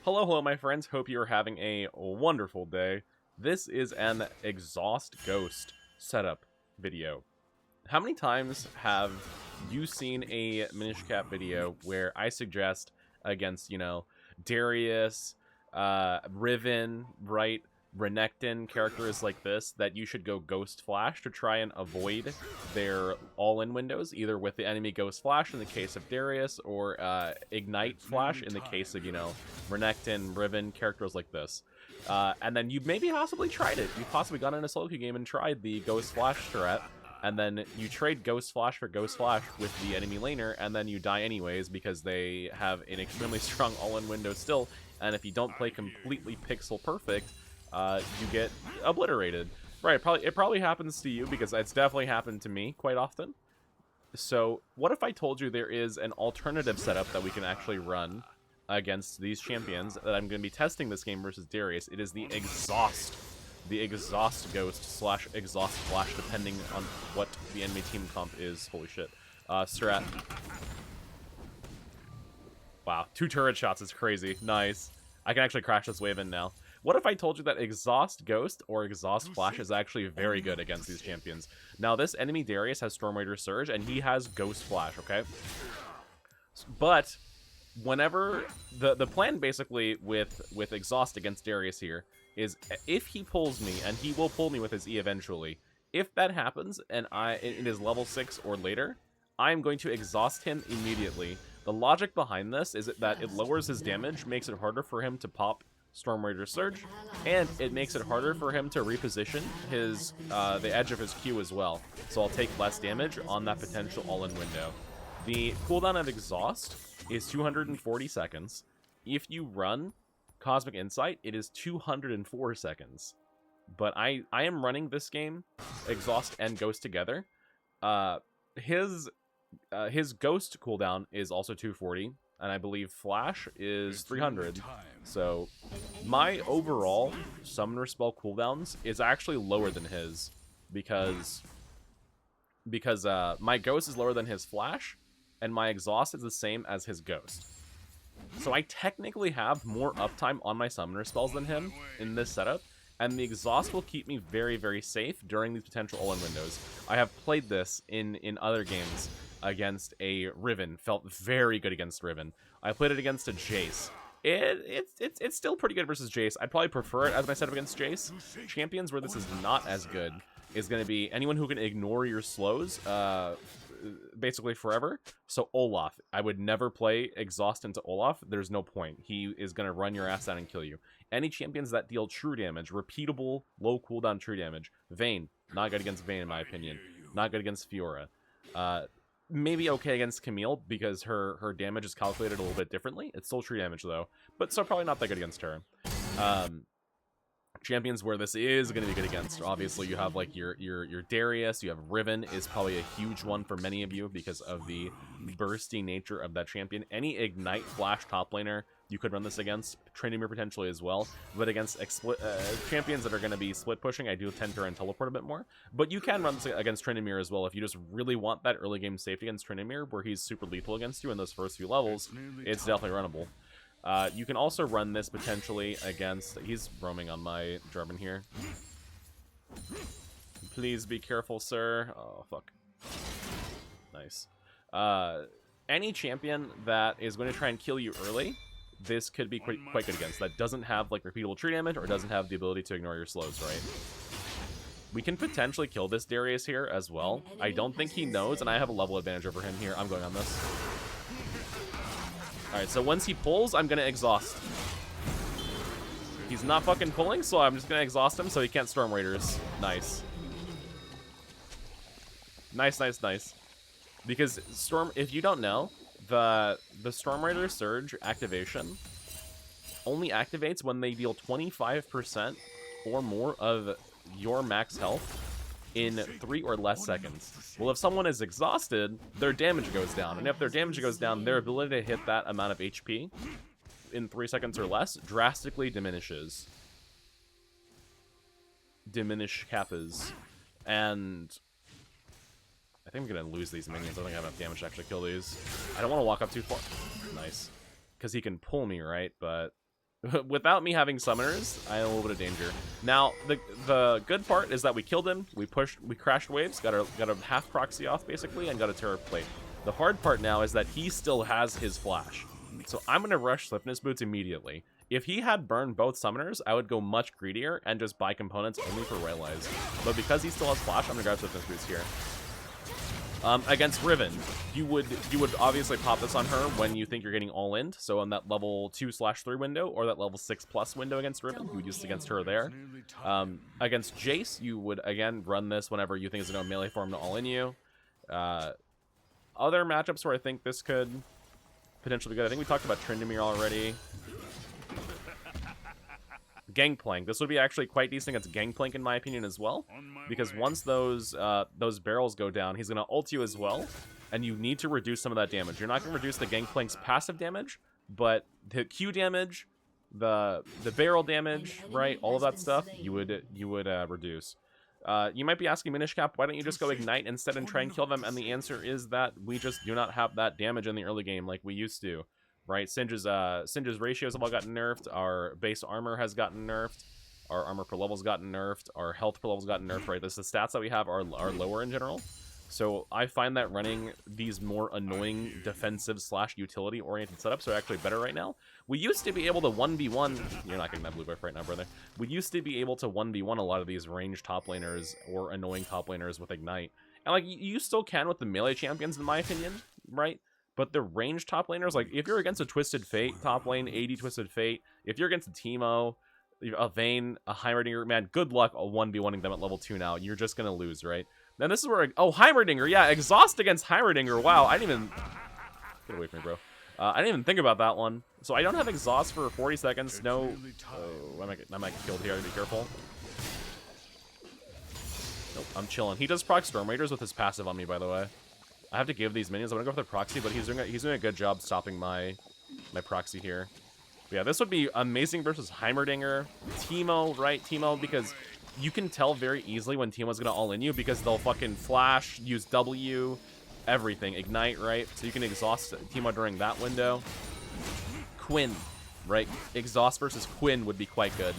Hello, hello, my friends. Hope you are having a wonderful day. This is an Exhaust Ghost setup video. How many times have you seen a Minish Cap video where I suggest against, Darius, Riven, right, Renekton, characters like this, that you should go Ghost Flash to try and avoid their all-in windows, either with the enemy Ghost Flash in the case of Darius, or Ignite Flash in the case of, Renekton, Riven, characters like this. And then you maybe possibly tried it. You possibly got in a solo queue game and tried the Ghost Flash strat, and then you trade Ghost Flash for Ghost Flash with the enemy laner, and then you die anyways because they have an extremely strong all-in window still, and if you don't play completely pixel perfect, you get obliterated. Right, it probably happens to you, because it's definitely happened to me quite often. So, what if I told you there is an alternative setup that we can actually run against these champions that I'm going to be testing this game versus Darius? It is the Exhaust Ghost / Exhaust Flash, depending on what the enemy team comp is. Holy shit. Strat. Wow, 2 turret shots is crazy. Nice. I can actually crash this wave in now. What if I told you that Exhaust Ghost or Exhaust Flash is actually very good against these champions? Now, this enemy Darius has Storm Raider Surge, and he has Ghost Flash, okay? But whenever the plan basically with Exhaust against Darius here is, if he pulls me, and he will pull me with his E eventually, if that happens and it is level 6 or later, I'm going to exhaust him immediately. The logic behind this is that it lowers his damage, makes it harder for him to pop Storm Raider Surge, and it makes it harder for him to reposition his the edge of his Q as well. So I'll take less damage on that potential all-in window. The cooldown of Exhaust is 240 seconds. If you run Cosmic Insight, it is 204 seconds. But I am running this game, Exhaust and Ghost together. His Ghost cooldown is also 240, and I believe Flash is 300. So my overall Summoner spell cooldowns is actually lower than his, because my Ghost is lower than his Flash, and my Exhaust is the same as his Ghost. So I technically have more uptime on my Summoner spells than him in this setup, and the Exhaust will keep me very, very safe during these potential all-in windows. I have played this in other games against a Riven, felt very good against Riven. I played it against a Jace. It's still pretty good versus Jace. I'd probably prefer it as my setup against Jace. Champions where this is not as good is going to be anyone who can ignore your slows basically forever. So Olaf, I would never play Exhaust into Olaf. There's no point. He is going to run your ass down and kill you. Any champions that deal true damage, repeatable, low cooldown true damage. Vayne, not good against Vayne in my opinion. Not good against Fiora. Maybe okay against Camille, because her damage is calculated a little bit differently. It's still true damage though, but still probably not that good against her. Champions where this is going to be good against, obviously you have like your Darius, you have Riven is probably a huge one for many of you because of the bursty nature of that champion. Any Ignite Flash top laner you could run this against, Tryndamere potentially as well, but against champions that are going to be split pushing, I do tend to run Teleport a bit more, but you can run this against Tryndamere as well if you just really want that early game safety against Tryndamere where he's super lethal against you in those first few levels. It's definitely runnable. You can also run this potentially against... He's roaming on my Jarvan here. Please be careful, sir. Oh, fuck. Nice. Any champion that is going to try and kill you early, this could be quite good against. That doesn't have, like, repeatable true damage or doesn't have the ability to ignore your slows, right? We can potentially kill this Darius here as well. I don't think he knows, and I have a level advantage over him here. I'm going on this. Alright, so once he pulls, I'm gonna exhaust. He's not fucking pulling, so I'm just gonna exhaust him so he can't Storm Raiders. Nice. Nice, nice, nice. Because if you don't know, the Storm Raider Surge activation only activates when they deal 25% or more of your max health in 3 or less seconds. Well, if someone is exhausted, their damage goes down. And if their damage goes down, their ability to hit that amount of HP in 3 seconds or less drastically diminishes. Diminish kappas. And I think I'm going to lose these minions. I don't think I have enough damage to actually kill these. I don't want to walk up too far. Nice. Because he can pull me, right? But Without me having summoners, I'm in a little bit of danger. Now, the good part is that we killed him, we crashed waves, got a half proxy off basically, and got a terror plate. The hard part now is that he still has his flash. So I'm gonna rush Swiftness Boots immediately. If he had burned both summoners, I would go much greedier and just buy components only for Raylai's. But because he still has flash, I'm gonna grab Swiftness Boots here. Against Riven, you would obviously pop this on her when you think you're getting all in. So on that level 2/3 window or that level 6+ window against Riven, you would use it against her there. Against Jace, you would again run this whenever you think it's going to melee form to all in you. Other matchups where I think this could potentially be good. I think we talked about Tryndamere already. Gangplank. This would be actually quite decent against Gangplank in my opinion as well, because once those barrels go down, he's gonna ult you as well, and you need to reduce some of that damage. You're not gonna reduce the Gangplank's passive damage, but the Q damage, the barrel damage, right, all of that stuff, you would reduce. You might be asking Minish Cap, why don't you just go Ignite instead and try and kill them? And the answer is that we just do not have that damage in the early game like we used to. Right, Singe's ratios have all gotten nerfed. Our base armor has gotten nerfed. Our armor per level's gotten nerfed. Our health per level's gotten nerfed. Right, the stats that we have are lower in general. So I find that running these more annoying defensive / utility oriented setups are actually better right now. We used to be able to 1v1. You're not getting that blue buff right now, brother. We used to be able to 1v1 a lot of these ranged top laners or annoying top laners with Ignite, and like you still can with the melee champions, in my opinion, right? But the ranged top laners, like if you're against a Twisted Fate top lane, 80 Twisted Fate, if you're against a Teemo, a Vayne, a Heimerdinger, man, good luck 1v1ing them at level 2 now. You're just going to lose, right? Then this is where, oh, Heimerdinger, yeah, exhaust against Heimerdinger. Wow, I didn't even, get away from me, bro. I didn't even think about that one. So I don't have exhaust for 40 seconds. No, oh, I might get killed here, be careful. Nope, I'm chilling. He does proc Storm Raiders with his passive on me, by the way. I have to give these minions. I'm gonna go for the proxy, but he's doing a good job stopping my proxy here. But yeah, this would be amazing versus Heimerdinger, Teemo, right? Teemo, because you can tell very easily when Teemo's gonna all in you because they'll fucking flash, use W, everything, Ignite, right? So you can exhaust Teemo during that window. Quinn, right? Exhaust versus Quinn would be quite good.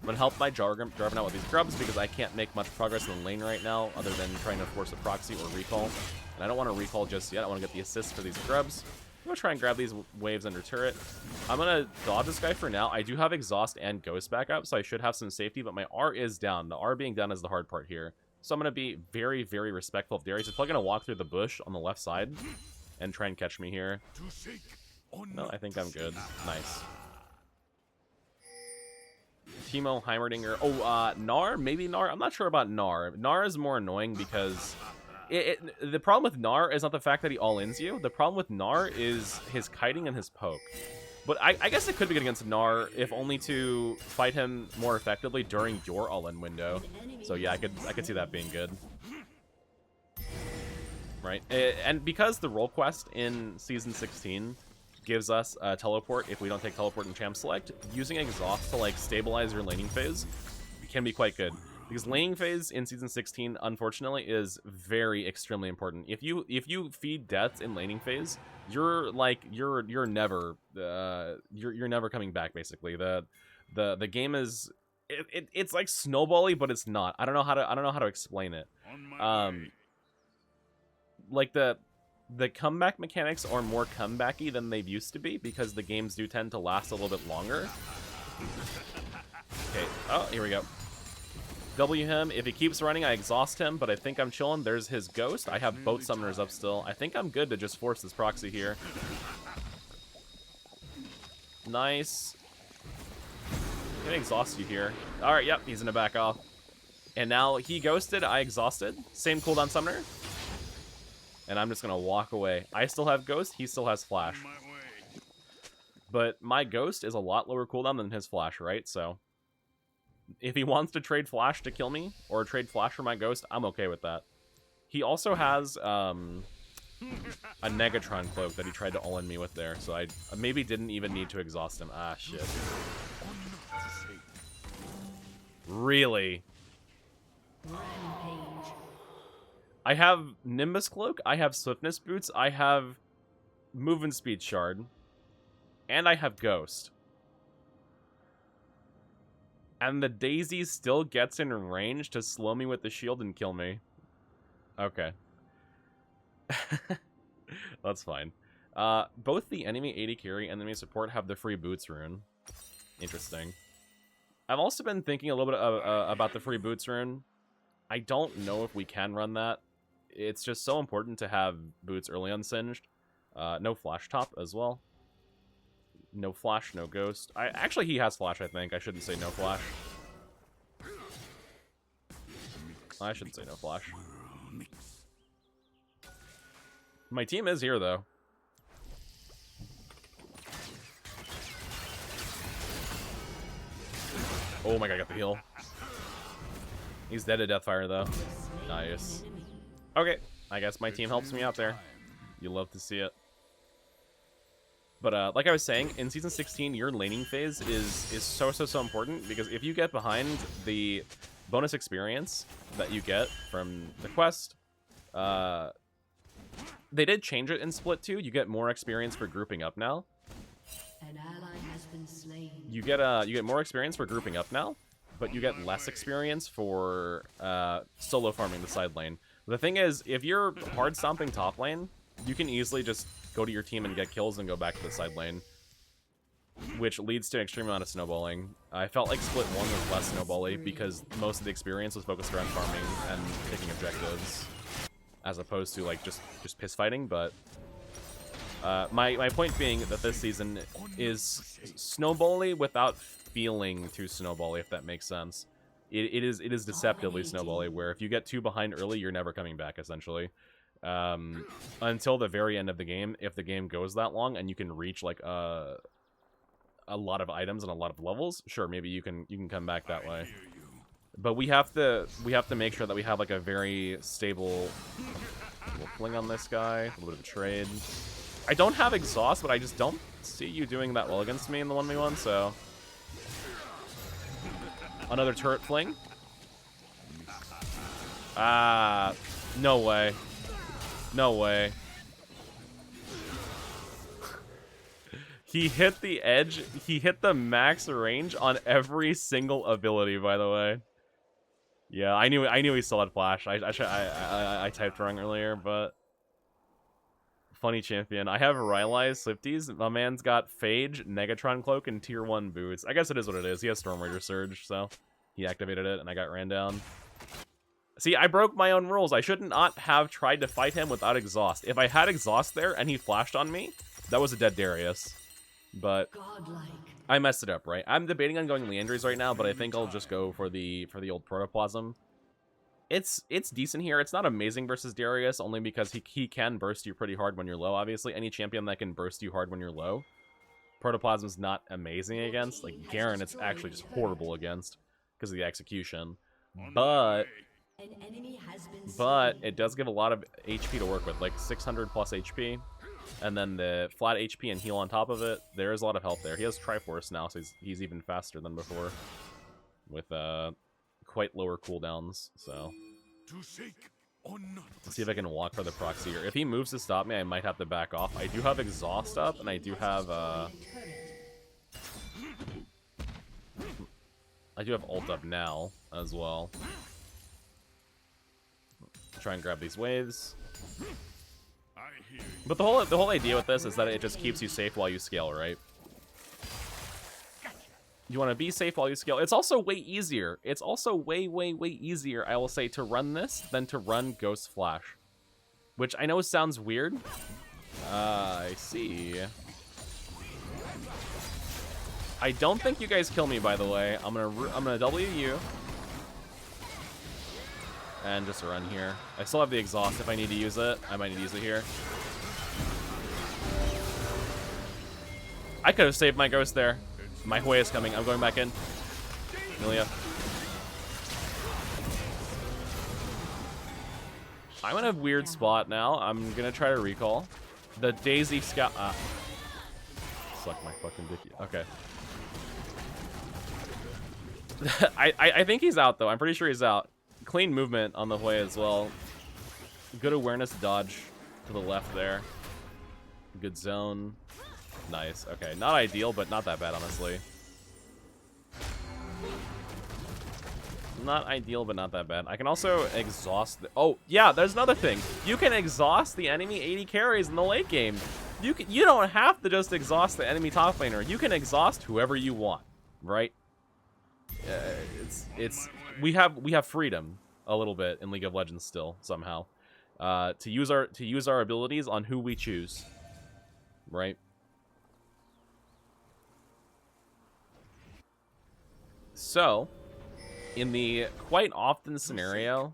I'm gonna help my Jarvan out with these grubs because I can't make much progress in the lane right now other than trying to force a proxy or recall. And I don't want to recall just yet. I want to get the assist for these grubs. I'm gonna try and grab these waves under turret. I'm gonna dodge this guy for now. I do have exhaust and ghost back up, so I should have some safety, but my R is down. The R being down is the hard part here. So I'm gonna be very, very respectful of Darius. He's probably gonna walk through the bush on the left side and try and catch me here. No, I think I'm good. Nice. Teemo, Heimerdinger. Oh, Gnar? Maybe Gnar? I'm not sure about Gnar. Gnar is more annoying because the problem with Gnar is not the fact that he all-ins you. The problem with Gnar is his kiting and his poke. But I guess it could be good against Gnar, if only to fight him more effectively during your all-in window. So yeah, I could see that being good. Right? And because the role quest in Season 16 gives us a teleport if we don't take teleport in champ select, using exhaust to like stabilize your laning phase can be quite good, because laning phase in Season 16 unfortunately is very extremely important. If you feed deaths in laning phase, you're never coming back basically. The game is it's like snowbally, but it's not. I don't know how to explain it. Like the comeback mechanics are more comebacky than they used to be because the games do tend to last a little bit longer. Okay, oh, here we go. W him. If he keeps running, I exhaust him, but I think I'm chilling. There's his ghost. I have both summoners up still. I think I'm good to just force this proxy here. Nice. I'm gonna exhaust you here. Alright, yep, he's gonna back off. And now he ghosted, I exhausted. Same cooldown summoner. And I'm just gonna walk away. I still have ghost, he still has flash. But my ghost is a lot lower cooldown than his flash, right? So if he wants to trade flash to kill me, or trade flash for my ghost, I'm okay with that. He also has a Negatron cloak that he tried to all-in me with there, so I maybe didn't even need to exhaust him. Ah, shit. Really? I have Nimbus Cloak, I have Swiftness Boots, I have Movement Speed Shard, and I have Ghost. And the Daisy still gets in range to slow me with the shield and kill me. Okay. That's fine. Both the enemy AD carry and enemy support have the free boots rune. Interesting. I've also been thinking a little bit about the free boots rune. I don't know if we can run that. It's just so important to have boots early unsinged. No flash top as well. No flash, no ghost. Actually, he has flash, I think. I shouldn't say no flash. I shouldn't say no flash. My team is here, though. Oh my god, I got the heal. He's dead to Deathfire, though. Nice. Okay, I guess my team helps me out there. You love to see it. But like I was saying, in Season 16, your laning phase is so important, because if you get behind the bonus experience that you get from the quest, they did change it in Split 2. You get more experience for grouping up now. An ally has been slain. You get more experience for grouping up now, but you get less experience for solo farming the side lane. The thing is, if you're hard stomping top lane, you can easily just go to your team and get kills and go back to the side lane, which leads to an extreme amount of snowballing. I felt like Split 1 was less snowbally because most of the experience was focused around farming and picking objectives, as opposed to like just piss fighting. But my point being that this season is snowbally without feeling too snowbally, if that makes sense. It is deceptively snowbally, where if you get too behind early, you're never coming back, essentially. Until the very end of the game, if the game goes that long and you can reach like a lot of items and a lot of levels, sure, maybe you can come back that way. But we have to make sure that we have like a very stable fling on this guy, a little bit of a trade. I don't have exhaust, but I just don't see you doing that well against me in the 1v1, so another turret fling. No way. No way. He hit the edge. He hit the max range on every single ability, by the way. Yeah, I knew he still had flash. I typed wrong earlier, but funny champion. I have Rylai's Swifties. My man's got Phage, Negatron Cloak, and Tier 1 boots. I guess it is what it is. He has Storm Raider Surge, so he activated it, and I got ran down. See, I broke my own rules. I should not have tried to fight him without exhaust. If I had exhaust there and he flashed on me, that was a dead Darius. But I messed it up, right? I'm debating on going Leandries right now, but I think I'll just go for the old Protoplasm. It's decent here. It's not amazing versus Darius, only because he can burst you pretty hard when you're low, obviously. Any champion that can burst you hard when you're low, Protoplasm's not amazing against. Like Garen, it's actually just horrible against because of the execution. But it does give a lot of HP to work with, like 600 plus HP. And then the flat HP and heal on top of it. There is a lot of health there. He has Triforce now, so he's even faster than before. With quite lower cooldowns, so. Let's see if I can walk for the proxy here. If he moves to stop me, I might have to back off. I do have exhaust up, and I do have ult up now as well. Try and grab these waves. But the whole idea with this is that it just keeps you safe while you scale, right? You want to be safe while you scale. It's also way easier. It's also way easier, I will say, to run this than to run Ghost Flash. Which I know sounds weird. I see. I don't think you guys kill me, by the way. I'm gonna W you. And just run here. I still have the exhaust if I need to use it. I might need to use it here. I could have saved my ghost there. My Hui is coming. I'm going back in. Amelia. I'm in a weird spot now. I'm gonna try to recall. The Daisy Scout. Suck my fucking dick. Okay. I think he's out though. I'm pretty sure he's out. Clean movement on the Hui as well. Good awareness dodge to the left there. Good zone. Nice. Okay, not ideal, but not that bad, honestly. Not ideal, but not that bad. I can also exhaust the... Oh, yeah, there's another thing. You can exhaust the enemy 80 carries in the late game. You don't have to just exhaust the enemy top laner. You can exhaust whoever you want, right? We have freedom a little bit in League of Legends still somehow, to use our abilities on who we choose, right? So, in the quite often scenario,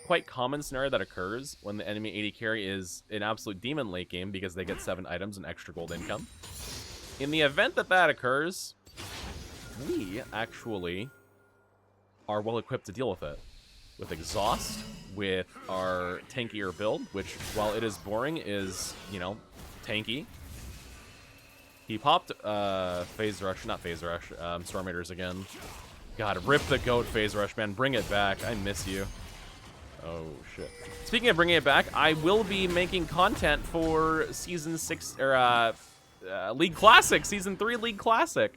quite common scenario that occurs when the enemy 80 carry is an absolute demon late game because they get 7 items and extra gold income. In the event that that occurs, we actually are well equipped to deal with it. With exhaust, with our tankier build, which, while it is boring, is, you know, tanky. He popped Phase Rush, not Phase Rush, Storm Raiders again. God, rip the goat, Phase Rush, man. Bring it back. I miss you. Oh, shit. Speaking of bringing it back, I will be making content for Season 6, or League Classic, Season 3 League Classic.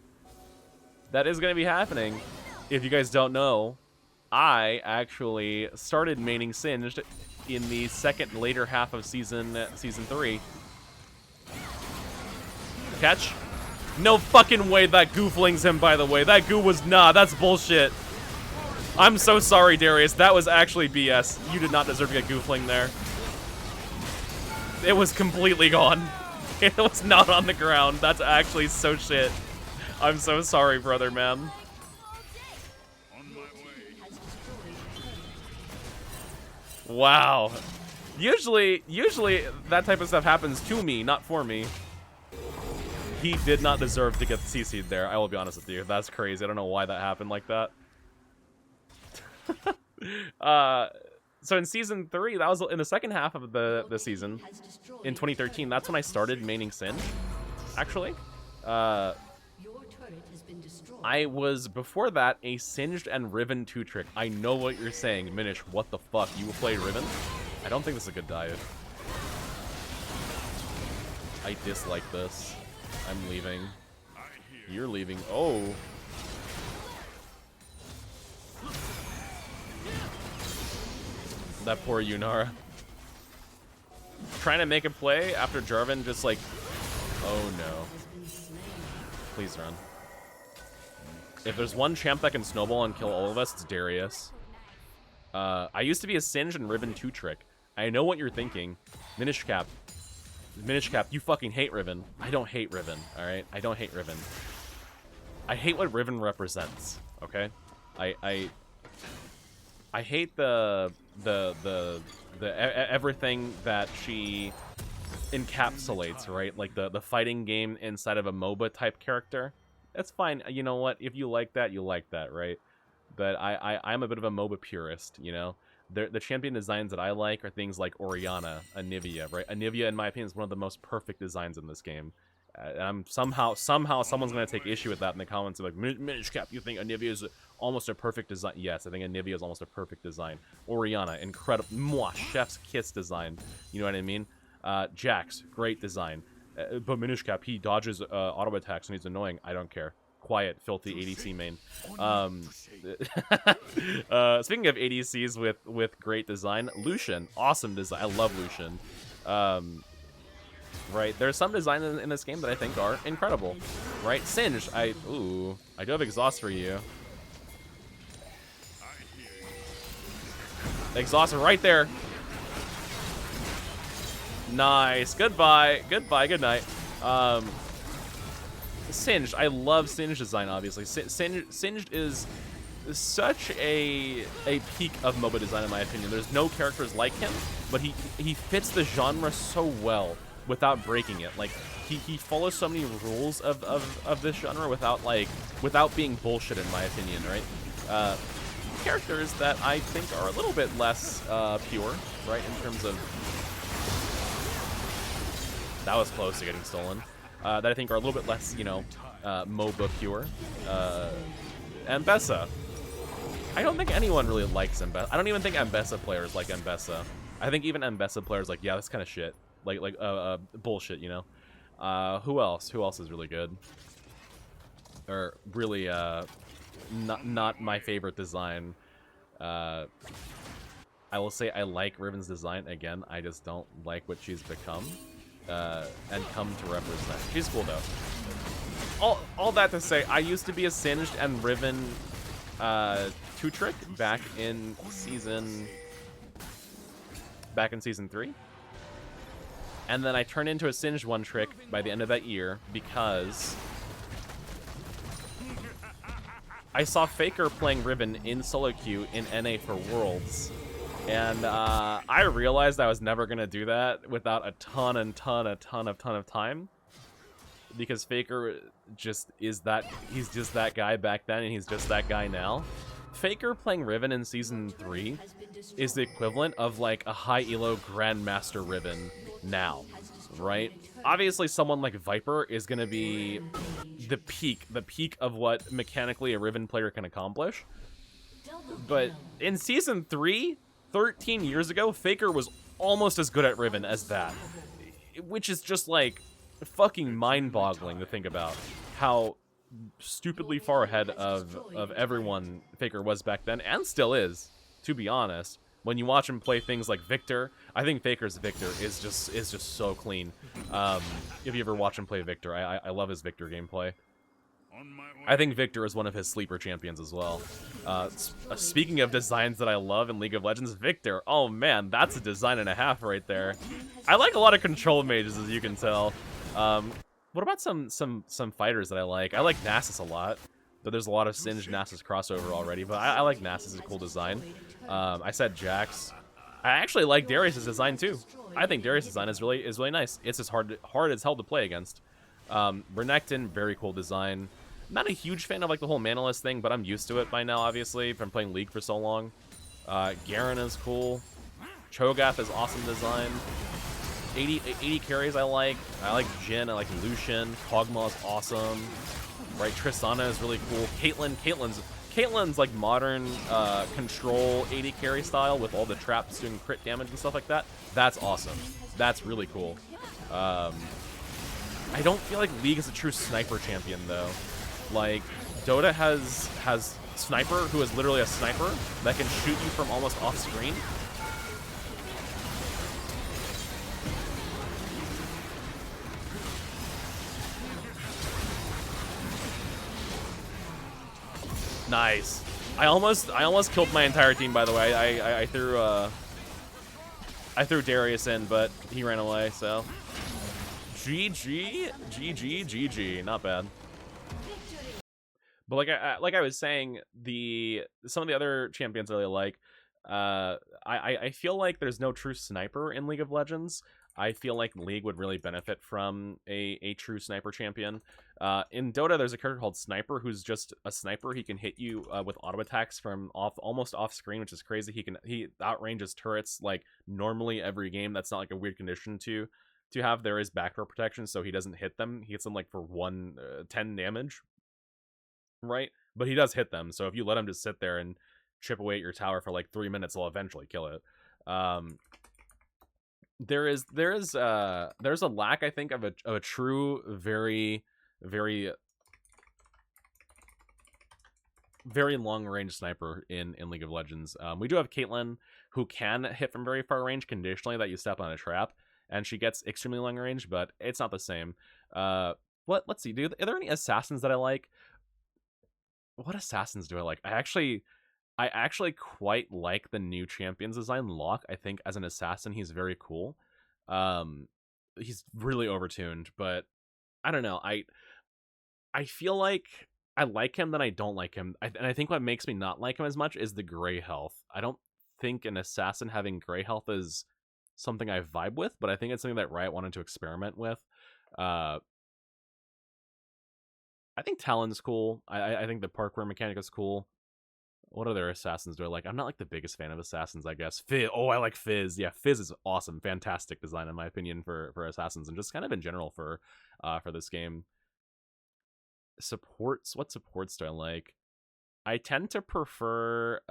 That is going to be happening. If you guys don't know, I actually started maining Singed in the later half of Season 3. Catch? No fucking way that goo flings him, by the way. That goo was that's bullshit. I'm so sorry, Darius. That was actually BS. You did not deserve to get goo fling there. It was completely gone. It was not on the ground. That's actually so shit. I'm so sorry, brother, man. Wow. Usually that type of stuff happens to me, not for me. He did not deserve to get CC'd there. I will be honest with you. That's crazy. I don't know why that happened like that. So in Season 3, that was in the second half of the season, in 2013, that's when I started maining Sin, actually. I was, before that, a Singed and Riven 2-trick. I know what you're saying, Minish, what the fuck? You play Riven? I don't think this is a good diet. I dislike this. I'm leaving. You're leaving. Oh. That poor Yunara. Trying to make a play after Jarvan just like... Oh no. Please run. If there's one champ that can snowball and kill all of us, it's Darius. I used to be a Singed and Riven 2-trick. I know what you're thinking. Minish Cap, you fucking hate Riven. I don't hate Riven, alright? I don't hate Riven. I hate what Riven represents, okay? I hate the everything that she encapsulates, right? Like the fighting game inside of a MOBA type character. That's fine. You know what? If you like that, you like that, right? But I'm a bit of a MOBA purist, you know? The champion designs that I like are things like Orianna, Anivia, right? Anivia, in my opinion, is one of the most perfect designs in this game. Somehow someone's going to take issue with that in the comments. Like, Minish Cap, you think Anivia is almost a perfect design? Yes, I think Anivia is almost a perfect design. Orianna, incredible. Mwah, chef's kiss design. You know what I mean? Jax, great design. But Minish Cap, he dodges auto attacks and he's annoying. I don't care. Quiet, filthy ADC main. Speaking of ADCs with great design, Lucian, awesome design. I love Lucian. Right, there's some design in this game that I think are incredible. Right, Singed, I do have exhaust for you. Exhaust right there. Nice. Goodbye. Goodbye. Good night. Singed. I love Singed design, obviously. Singed is such a peak of MOBA design, in my opinion. There's no characters like him, but he fits the genre so well without breaking it. Like, he follows so many rules of this genre without being bullshit, in my opinion, right? Characters that I think are a little bit less pure, right, in terms of... That was close to getting stolen. That I think are a little bit less, you know, MOBA pure. Ambessa. I don't think anyone really likes Ambessa. I don't even think Ambessa players like Ambessa. I think even Ambessa players like, yeah, that's kind of shit. Like bullshit, you know? Who else? Who else is really good? Or really, not my favorite design. I will say I like Riven's design. Again, I just don't like what she's become and come to represent. She's cool though. All that to say, I used to be a Singed and Riven 2-trick back in season 3. And then I turned into a Singed 1-trick by the end of that year because I saw Faker playing Riven in solo queue in NA for Worlds. And I realized I was never going to do that without a ton of time. Because Faker just is that, he's just that guy back then and he's just that guy now. Faker playing Riven in Season 3 is the equivalent of like a high elo Grandmaster Riven now, right? Obviously someone like Viper is going to be the peak of what mechanically a Riven player can accomplish. But in Season 3, 13 years ago, Faker was almost as good at Riven as that. Which is just like fucking mind-boggling to think about how stupidly far ahead of everyone Faker was back then, and still is, to be honest. When you watch him play things like Victor, I think Faker's Victor is just so clean. If you ever watch him play Victor, I love his Victor gameplay. I think Victor is one of his sleeper champions as well. Speaking of designs that I love in League of Legends, Victor, oh man, that's a design and a half right there. I like a lot of control mages, as you can tell. What about some fighters that I like? I like Nasus a lot, but there's a lot of Singed Nasus crossover already, but I like Nasus, a cool design. I said Jax. I actually like Darius' design too. I think Darius' design is really nice. It's as hard as hell to play against. Renekton, very cool design. Not a huge fan of like the whole Manalist thing, but I'm used to it by now, obviously, from playing League for so long. Garen is cool. Cho'Gath is awesome design. 80 carries I like. I like Jhin, I like Lucian. Kog'Maw is awesome. Right, Tristana is really cool. Caitlyn's like modern control 80 carry style with all the traps doing crit damage and stuff like that. That's awesome. That's really cool. I don't feel like League is a true sniper champion though. Like Dota has Sniper, who is literally a sniper that can shoot you from almost off screen. Nice. I almost killed my entire team, by the way. I threw Darius in, but he ran away, so GG. Not bad. But like I was saying, some of the other champions I really like. I feel like there's no true sniper in League of Legends. I feel like League would really benefit from a true sniper champion. In Dota, there's a character called Sniper who's just a sniper. He can hit you with auto attacks from almost off screen, which is crazy. He outranges turrets like normally every game. That's not like a weird condition to have. There is backdoor protection, so he doesn't hit them. He hits them like for 10 damage, right? But he does hit them. So if you let him just sit there and chip away at your tower for like 3 minutes, he'll eventually kill it. There's a lack, I think, of a true very long range sniper in League of Legends. We do have Caitlyn, who can hit from very far range conditionally that you step on a trap, and she gets extremely long range, but it's not the same. Let's see, are there any assassins that I like? What assassins do I like? I actually quite like the new champions design. Locke, I think as an assassin, he's very cool. He's really overtuned, but I don't know. I feel like I like him, then I don't like him. And I think what makes me not like him as much is the gray health. I don't think an assassin having gray health is something I vibe with, but I think it's something that Riot wanted to experiment with. I think Talon's cool. I think the parkour mechanic is cool. What other assassins do I like? I'm not like the biggest fan of assassins, I guess. Fizz. Oh, I like Fizz. Yeah, Fizz is awesome. Fantastic design, in my opinion, for assassins, and just kind of in general for this game. Supports. What supports do I like? I tend to prefer.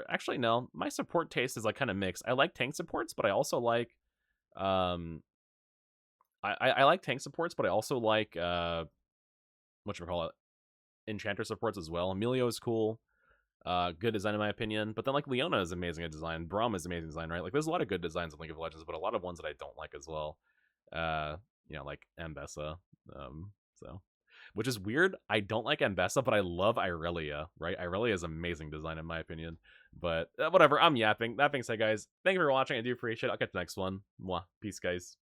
Actually, no. My support taste is like kind of mixed. I like tank supports, but I also like. I like tank supports, but I also like whatchamacallit, Enchanter supports as well. Emilio is cool. Good design in my opinion. But then like Leona is amazing at design. Braum is amazing design, right? Like there's a lot of good designs in League of Legends, but a lot of ones that I don't like as well. Like Ambessa. So which is weird. I don't like Ambessa, but I love Irelia, right? Irelia is amazing design in my opinion. But whatever, I'm yapping. That being said, guys, thank you for watching. I do appreciate it. I'll catch the next one. Mwah. Peace, guys.